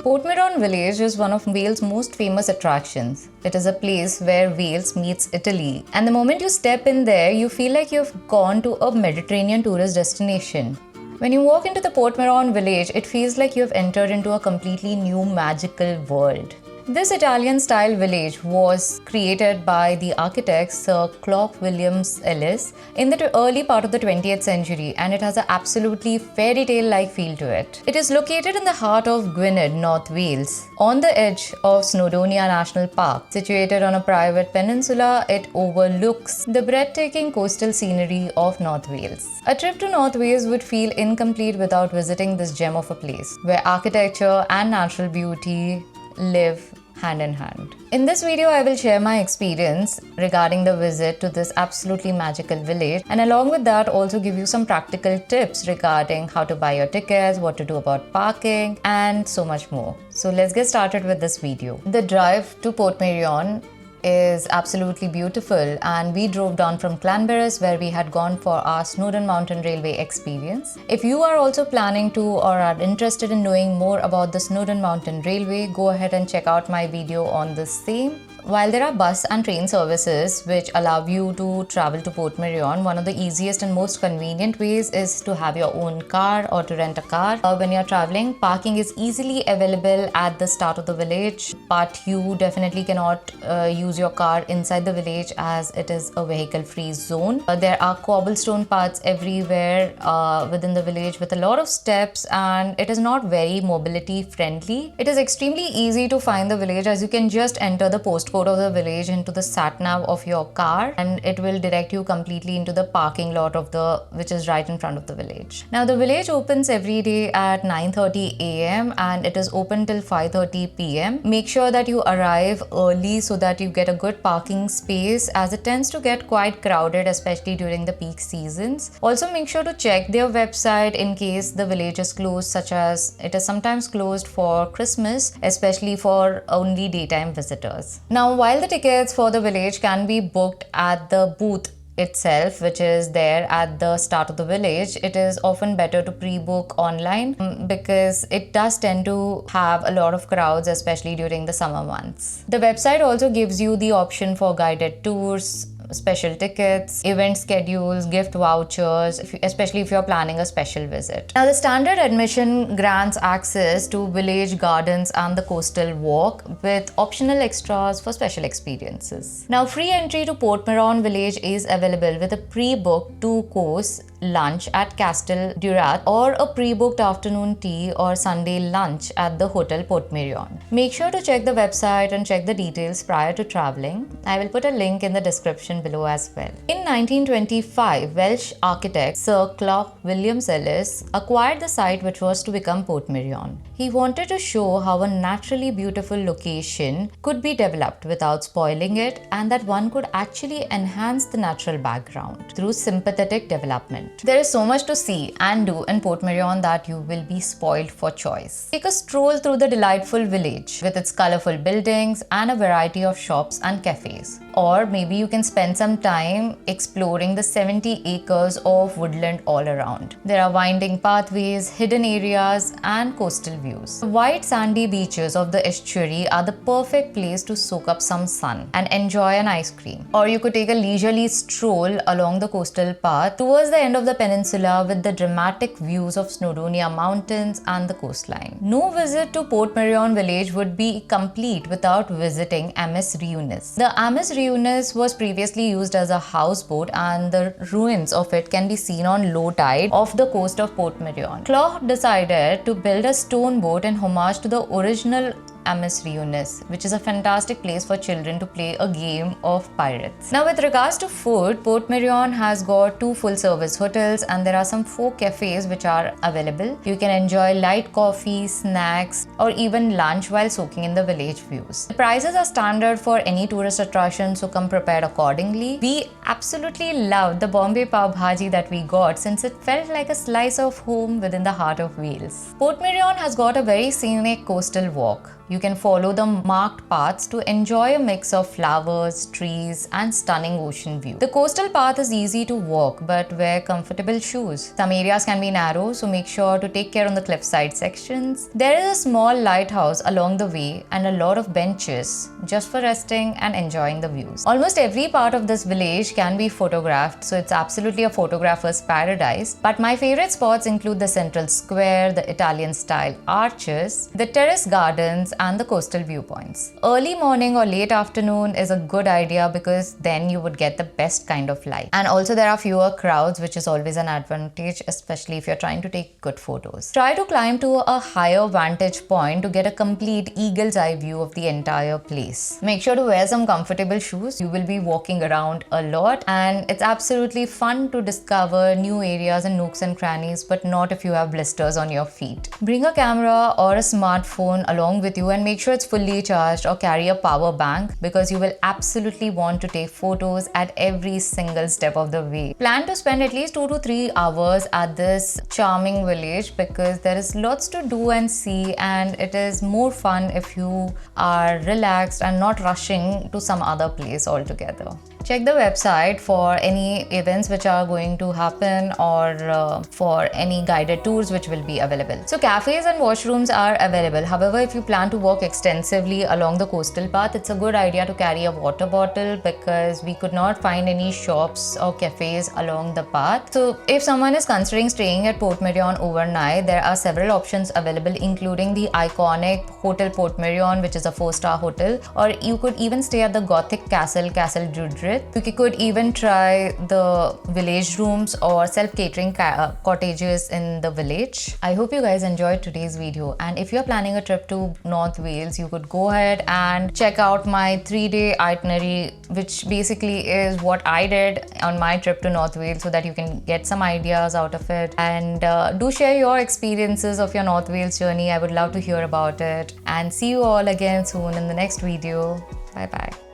Portmeirion village is one of Wales' most famous attractions. It is a place where Wales meets Italy, and the moment you step in there, you feel like you've gone to a Mediterranean tourist destination. When you walk into the Portmeirion village, it feels like you've entered into a completely new magical world. This Italian-style village was created by the architect Sir Clough Williams Ellis in the early part of the 20th century, and it has an absolutely fairy tale-like feel to it. It is located in the heart of Gwynedd, North Wales. On the edge of Snowdonia National Park, situated on a private peninsula, it overlooks the breathtaking coastal scenery of North Wales. A trip to North Wales would feel incomplete without visiting this gem of a place, where architecture and natural beauty live hand in hand. In this video, I will share my experience regarding the visit to this absolutely magical village, and along with that also give you some practical tips regarding how to buy your tickets, what to do about parking, and so much more. So let's get started with this video. The drive to Portmeirion is absolutely beautiful, and we drove down from Clanberis, where we had gone for our Snowdon Mountain Railway experience. If you are also planning to or are interested in knowing more about the Snowdon Mountain Railway, go ahead and check out my video on the same. While there are bus and train services which allow you to travel to Portmeirion, one of the easiest and most convenient ways is to have your own car or to rent a car. When you're traveling, parking is easily available at the start of the village, but you definitely cannot use your car inside the village as it is a vehicle-free zone. There are cobblestone paths everywhere within the village with a lot of steps, and it is not very mobility friendly. It is extremely easy to find the village, as you can just enter the postcode of the village into the sat nav of your car, and it will direct you completely into the parking lot of which is right in front of the village. Now the village opens every day at 9:30 a.m. and it is open till 5:30 p.m. Make sure that you arrive early so that you get a good parking space, as it tends to get quite crowded, especially during the peak seasons. Also make sure to check their website in case the village is closed, such as it is sometimes closed for Christmas, especially for only daytime visitors. Now, while the tickets for the village can be booked at the booth itself, which is there at the start of the village, it is often better to pre-book online because it does tend to have a lot of crowds, especially during the summer months. The website also gives you the option for guided tours, special tickets, event schedules, gift vouchers, especially if you're planning a special visit. Now, the standard admission grants access to village gardens and the coastal walk, with optional extras for special experiences. Now, free entry to Portmeirion village is available with a pre-booked 2-course lunch at Castle Durath or a pre-booked afternoon tea or Sunday lunch at the Hotel Portmeirion. Make sure to check the website and check the details prior to traveling. I will put a link in the description below as well. In 1925, Welsh architect Sir Clough Williams Ellis acquired the site which was to become Portmeirion. He wanted to show how a naturally beautiful location could be developed without spoiling it, and that one could actually enhance the natural background through sympathetic development. There is so much to see and do in Portmeirion that you will be spoiled for choice. Take a stroll through the delightful village with its colorful buildings and a variety of shops and cafes. Or maybe you can spend some time exploring the 70 acres of woodland all around. There are winding pathways, hidden areas, and coastal views. The white sandy beaches of the estuary are the perfect place to soak up some sun and enjoy an ice cream. Or you could take a leisurely stroll along the coastal path towards the end of the peninsula with the dramatic views of Snowdonia Mountains and the coastline. No visit to Portmeirion village would be complete without visiting Amos Reunis. The Amos Reunis was previously used as a houseboat, and the ruins of it can be seen on low tide off the coast of Portmeirion. Clough decided to build a stone boat in homage to the original Amos Reunis, which is a fantastic place for children to play a game of pirates. Now, with regards to food, Portmeirion has got 2 full-service hotels, and there are some 4 cafes which are available. You can enjoy light coffee, snacks, or even lunch while soaking in the village views. The prices are standard for any tourist attraction, so come prepared accordingly. We absolutely loved the Bombay Pav Bhaji that we got, since it felt like a slice of home within the heart of Wales. Portmeirion has got a very scenic coastal walk. You can follow the marked paths to enjoy a mix of flowers, trees, and stunning ocean view. The coastal path is easy to walk, but wear comfortable shoes. Some areas can be narrow, so make sure to take care on the cliffside sections. There is a small lighthouse along the way and a lot of benches just for resting and enjoying the views. Almost every part of this village can be photographed, so it's absolutely a photographer's paradise. But my favorite spots include the central square, the Italian-style arches, the terrace gardens, and the coastal viewpoints. Early morning or late afternoon is a good idea because then you would get the best kind of light. And also there are fewer crowds, which is always an advantage, especially if you're trying to take good photos. Try to climb to a higher vantage point to get a complete eagle's eye view of the entire place. Make sure to wear some comfortable shoes. You will be walking around a lot and it's absolutely fun to discover new areas and nooks and crannies, but not if you have blisters on your feet. Bring a camera or a smartphone along with you and make sure it's fully charged, or carry a power bank because you will absolutely want to take photos at every single step of the way. Plan to spend at least 2 to 3 hours at this charming village because there is lots to do and see, and it is more fun if you are relaxed and not rushing to some other place altogether. Check the website for any events which are going to happen or for any guided tours which will be available. So cafes and washrooms are available. However, if you plan to walk extensively along the coastal path, it's a good idea to carry a water bottle because we could not find any shops or cafes along the path. So if someone is considering staying at Portmeirion overnight, there are several options available, including the iconic Hotel Portmeirion, which is a 4-star hotel, or you could even stay at the Gothic Castle Dudrit. You could even try the village rooms or self-catering cottages in the village. I hope you guys enjoyed today's video, and if you're planning a trip to North Wales, you could go ahead and check out my 3-day itinerary, which basically is what I did on my trip to North Wales, so that you can get some ideas out of it. And do share your experiences of your North Wales journey. I would love to hear about it, and see you all again soon in the next video. Bye bye.